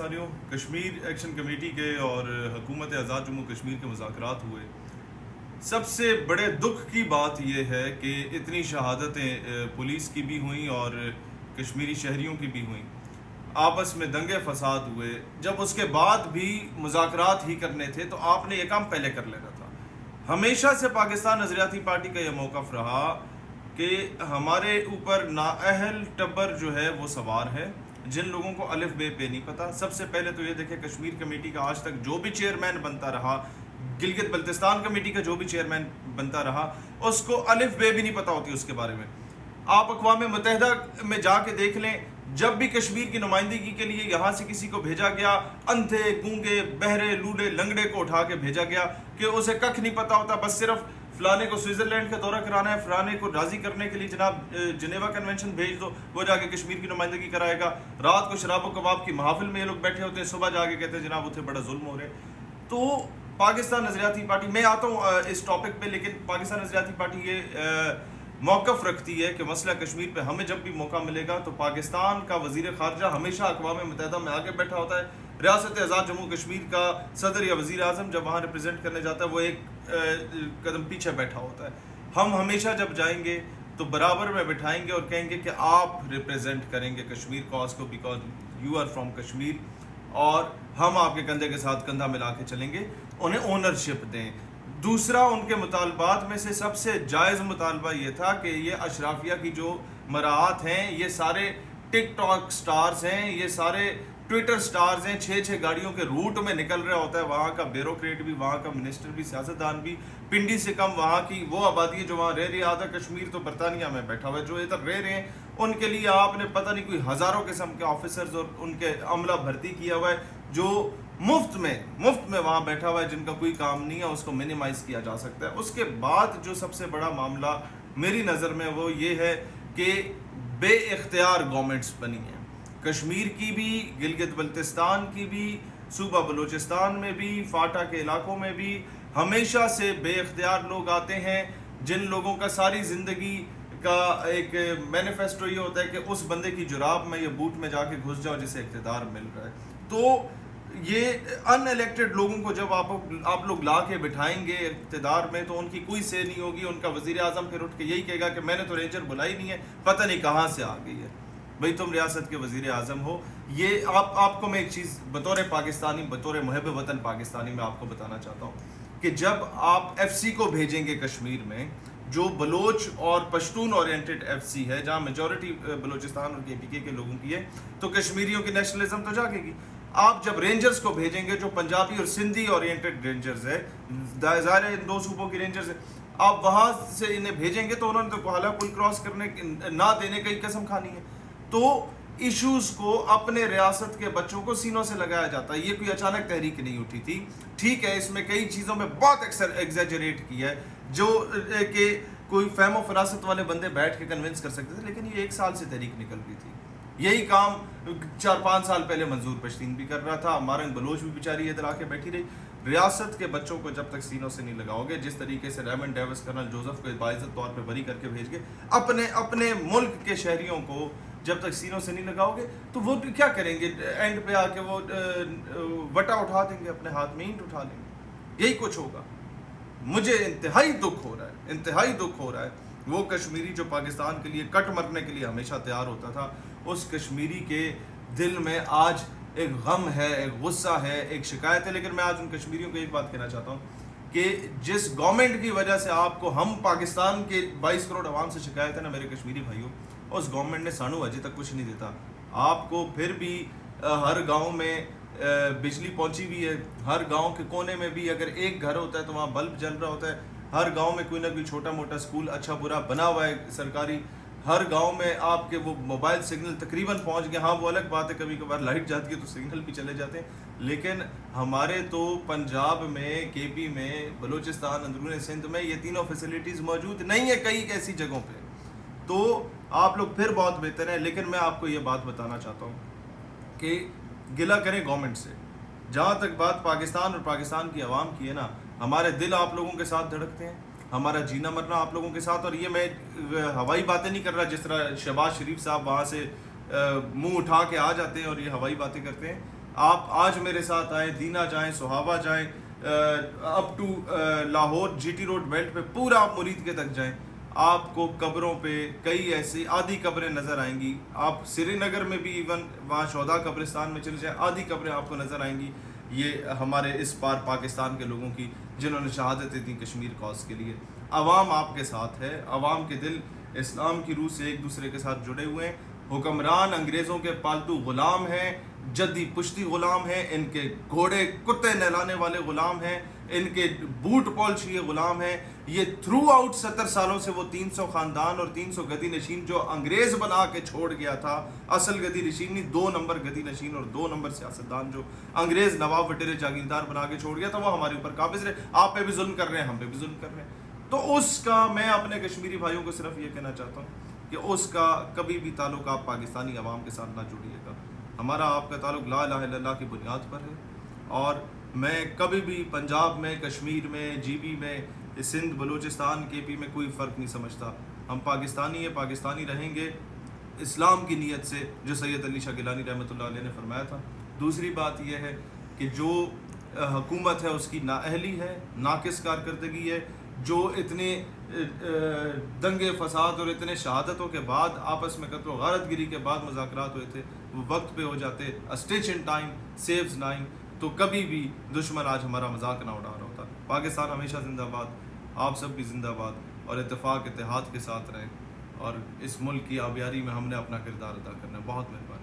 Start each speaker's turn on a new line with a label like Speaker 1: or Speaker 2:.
Speaker 1: سامعین، Kashmir action committee کے اور حکومت آزاد جموں کشمیر کے مذاکرات ہوئے. سب سے بڑے دکھ کی بات یہ ہے کہ اتنی شہادتیں پولیس کی بھی ہوئیں اور کشمیری شہریوں کی بھی ہوئیں. آپس میں دنگے فساد ہوئے. جب اس کے بعد بھی مذاکرات ہی کرنے تھے تو آپ نے یہ کام پہلے کر لینا تھا. ہمیشہ سے پاکستان نظریاتی پارٹی کا یہ موقف رہا کہ ہمارے اوپر نااہل ٹبر جو ہے وہ سوار ہے، جن لوگوں کو الف بے پہ نہیں پتا. سب سے پہلے تو یہ دیکھیں، کشمیر کمیٹی کا آج تک جو بھی چیئرمین بنتا رہا، گلگت بلتستان کمیٹی کا جو بھی چیئرمین بنتا رہا، اس کو الف بے بھی نہیں پتا ہوتی اس کے بارے میں. آپ اقوام متحدہ میں جا کے دیکھ لیں، جب بھی کشمیر کی نمائندگی کے لیے یہاں سے کسی کو بھیجا گیا، اندھے گونگے بہرے لوڑے لنگڑے کو اٹھا کے بھیجا گیا کہ اسے ککھ نہیں پتا ہوتا، بس صرف فلانے کو سوئٹزرلینڈ کا دورہ کرانا ہے، فلانے کو راضی کرنے کے لیے جناب جنیوا کنونشن بھیج دو، وہ جا کے کشمیر کی نمائندگی کرائے گا. رات کو شراب و کباب کی محافل میں یہ لوگ بیٹھے ہوتے ہیں، صبح جا کے کہتے ہیں جناب اتنے بڑا ظلم ہو رہے. تو پاکستان نظریاتی پارٹی، میں آتا ہوں اس ٹاپک پہ، لیکن پاکستان نظریاتی پارٹی یہ موقف رکھتی ہے کہ مسئلہ کشمیر پہ ہمیں جب بھی موقع ملے گا تو پاکستان کا وزیر خارجہ ہمیشہ اقوام متحدہ میں آگے بیٹھا ہوتا ہے. ریاست آزاد جموں کشمیر کا صدر یا وزیر اعظم جب وہاں ریپرزینٹ کرنے جاتا ہے وہ ایک قدم پیچھے بیٹھا ہوتا ہے. ہم ہمیشہ جب جائیں گے تو برابر میں بٹھائیں گے اور کہیں گے کہ آپ ریپرزینٹ کریں گے کشمیر کاز کو، because you are from Kashmir, اور ہم آپ کے کندھے کے ساتھ کندھا ملا کے چلیں گے. انہیں اونرشپ دیں. دوسرا، ان کے مطالبات میں سے سب سے جائز مطالبہ یہ تھا کہ یہ اشرافیہ کی جو مراعات ہیں، یہ سارے ٹک ٹاک سٹارز ہیں، یہ سارے ٹویٹر سٹارز ہیں، 6 گاڑیوں کے روٹ میں نکل رہا ہوتا ہے. وہاں کا بیوروکریٹ بھی، وہاں کا منسٹر بھی، سیاستدان بھی، پنڈی سے کم وہاں کی وہ آبادی ہے جو وہاں رہ رہی ہے. آدھا کشمیر تو برطانیہ میں بیٹھا ہوا ہے. جو ادھر رہ رہے ہیں ان کے لیے آپ نے پتہ نہیں کوئی ہزاروں قسم کے آفیسرز اور ان کے عملہ بھرتی کیا ہوا ہے جو مفت میں وہاں بیٹھا ہوا ہے، جن کا کوئی کام نہیں ہے. اس کو منیمائز کیا جا سکتا ہے. اس کے بعد جو سب سے بڑا معاملہ میری نظر میں وہ یہ ہے کہ بے اختیار گورنمنٹس بنی ہیں، کشمیر کی بھی، گلگت بلتستان کی بھی، صوبہ بلوچستان میں بھی، فاٹا کے علاقوں میں بھی. ہمیشہ سے بے اختیار لوگ آتے ہیں جن لوگوں کا ساری زندگی کا ایک مینیفیسٹو یہ ہوتا ہے کہ اس بندے کی جراب میں یا بوٹ میں جا کے گھس جاؤ جسے اقتدار مل رہا ہے. تو یہ ان الیکٹڈ لوگوں کو جب آپ لوگ لا کے بٹھائیں گے اقتدار میں تو ان کی کوئی سے نہیں ہوگی. ان کا وزیر اعظم پھر اٹھ کے یہی کہے گا کہ میں نے تو رینجر بلائی نہیں ہے، پتہ نہیں کہاں سے آ گئی ہے. بھئی تم ریاست کے وزیر اعظم ہو. یہ آپ کو میں ایک چیز بطور پاکستانی، بطور محب وطن پاکستانی میں آپ کو بتانا چاہتا ہوں کہ جب آپ ایف سی کو بھیجیں گے کشمیر میں، جو بلوچ اور پشتون اورینٹڈ ایف سی ہے، جہاں میجورٹی بلوچستان اور کے پی کے لوگوں کی ہے، تو کشمیریوں کی نیشنلزم تو جاگے گی. آپ جب رینجرز کو بھیجیں گے جو پنجابی اور سندھی اورینٹڈ رینجرز ہے، ظاہر ہے ان 2 صوبوں کی رینجرز ہے، آپ وہاں سے انہیں بھیجیں گے تو انہوں نے تو حالہ پل کراس کرنے نہ دینے کا ہی قسم کھانی ہے. تو ایشوز کو اپنے ریاست کے بچوں کو سینوں سے لگایا جاتا ہے. یہ کوئی اچانک تحریک نہیں اٹھی تھی. ٹھیک ہے، اس میں کئی چیزوں میں بہت ایگزیجریٹ کیا ہے جو کہ کوئی فہم و فراست والے بندے بیٹھ کے کنونس کر سکتے تھے، لیکن یہ 1 سال سے تحریک نکل رہی تھی. یہی کام 4-5 سال پہلے منظور پشتین بھی کر رہا تھا. مارنگ بلوچ بھی بیچاری ادھر آ کے بیٹھی رہی. ریاست کے بچوں کو جب تک سینوں سے نہیں لگاؤ گے، جس طریقے سے ریمنڈ ڈیوس کرنل جوزف کو باعزت طور پہ بری کر کے بھیج گئے، اپنے ملک کے شہریوں کو جب تک سینوں سے نہیں لگاؤ گے تو وہ کیا کریں گے؟ اینڈ پہ آ کے وہ وٹا اٹھا دیں گے، اپنے ہاتھ میں اینٹ اٹھا لیں گے. یہی کچھ ہوگا. مجھے انتہائی دکھ ہو رہا ہے. وہ کشمیری جو پاکستان کے لیے کٹ مرنے کے لیے ہمیشہ تیار ہوتا تھا، اس کشمیری کے دل میں آج ایک غم ہے، ایک غصہ ہے، ایک شکایت ہے. لیکن میں آج ان کشمیریوں کو ایک بات کہنا چاہتا ہوں کہ جس گورنمنٹ کی وجہ سے آپ کو، ہم پاکستان کے 22 کروڑ عوام سے شکایت ہے نا میرے کشمیری بھائیوں، اس گورنمنٹ نے سانو اجے تک کچھ نہیں دیتا. آپ کو پھر بھی ہر گاؤں میں بجلی پہنچی ہوئی ہے. ہر گاؤں کے کونے میں بھی اگر ایک گھر ہوتا ہے تو وہاں بلب جل رہا ہوتا ہے. ہر گاؤں میں کوئی نہ کوئی چھوٹا موٹا اسکول اچھا برا بنا ہوا ہے سرکاری. ہر گاؤں میں آپ کے وہ موبائل سگنل تقریباً پہنچ گئے. ہاں وہ الگ بات ہے کبھی کبھار لائٹ جاتی ہے تو سگنل بھی چلے جاتے ہیں، لیکن ہمارے تو پنجاب میں، کے پی میں، بلوچستان، اندرون سندھ میں یہ تینوں فیسلٹیز موجود نہیں ہے کئی ایسی جگہوں پہ. تو آپ لوگ پھر بہت بہتر ہیں. لیکن میں آپ کو یہ بات بتانا چاہتا ہوں کہ گلہ کریں گورنمنٹ سے. جہاں تک بات پاکستان اور پاکستان کی عوام کی ہے نا، ہمارے دل آپ لوگوں کے ساتھ دھڑکتے ہیں، ہمارا جینا مرنا آپ لوگوں کے ساتھ. اور یہ میں ہوائی باتیں نہیں کر رہا جس طرح شہباز شریف صاحب وہاں سے منہ اٹھا کے آ جاتے ہیں اور یہ ہوائی باتیں کرتے ہیں. آپ آج میرے ساتھ آئیں، دینا جائیں، سہاوا جائیں، up to Lahore G T road belt پہ پورا آپ مرید کے تک جائیں، آپ کو قبروں پہ کئی ایسی آدھی قبریں نظر آئیں گی. آپ سری نگر میں بھی ایون وہاں شہداء قبرستان میں چلے جائیں، آدھی قبریں آپ کو نظر آئیں گی یہ ہمارے اس پار پاکستان کے لوگوں کی جنہوں نے شہادتیں دیں کشمیر کاز کے لیے. عوام آپ کے ساتھ ہے، عوام کے دل اسلام کی روح سے ایک دوسرے کے ساتھ جڑے ہوئے ہیں. حکمران انگریزوں کے پالتو غلام ہیں، جدی پشتی غلام ہیں، ان کے گھوڑے کتے نہلانے والے غلام ہیں، ان کے بوٹ پالش یہ غلام ہیں. یہ تھرو آؤٹ 70 سالوں سے وہ 300 خاندان اور 300 گدی نشین جو انگریز بنا کے چھوڑ گیا تھا، اصل گدی نشین نہیں، 2 نمبر گدی نشین اور 2 نمبر سیاستدان جو انگریز نواب وٹیرے جاگیردار بنا کے چھوڑ گیا تھا، وہ ہمارے اوپر قابض رہے. آپ پہ بھی ظلم کر رہے ہیں، ہم پہ بھی ظلم کر رہے ہیں. تو اس کا میں اپنے کشمیری بھائیوں کو صرف یہ کہنا چاہتا ہوں کہ اس کا کبھی بھی تعلق آپ پاکستانی عوام کے ساتھ نہ جوڑیے گا. ہمارا آپ کا تعلق لا الہ الا اللہ کی بنیاد پر ہے، اور میں کبھی بھی پنجاب میں، کشمیر میں، جی بی میں، سندھ، بلوچستان، کے پی میں کوئی فرق نہیں سمجھتا. ہم پاکستانی ہیں، پاکستانی رہیں گے اسلام کی نیت سے، جو سید علی شاہ گیلانی رحمۃ اللہ علیہ نے فرمایا تھا. دوسری بات یہ ہے کہ جو حکومت ہے اس کی نااہلی ہے، ناقص کارکردگی ہے. جو اتنے دنگے فساد اور اتنے شہادتوں کے بعد آپس میں قتل و غارت گری کے بعد مذاکرات ہوئے تھے، وہ وقت پہ ہو جاتے. Stitch in time saves 9. تو کبھی بھی دشمن آج ہمارا مذاق نہ اڑا رہا ہوتا. پاکستان ہمیشہ زندہ باد، آپ سب بھی زندہ باد، اور اتفاق اتحاد کے ساتھ رہیں، اور اس ملک کی آبیاری میں ہم نے اپنا کردار ادا کرنا ہے. بہت مہربانی.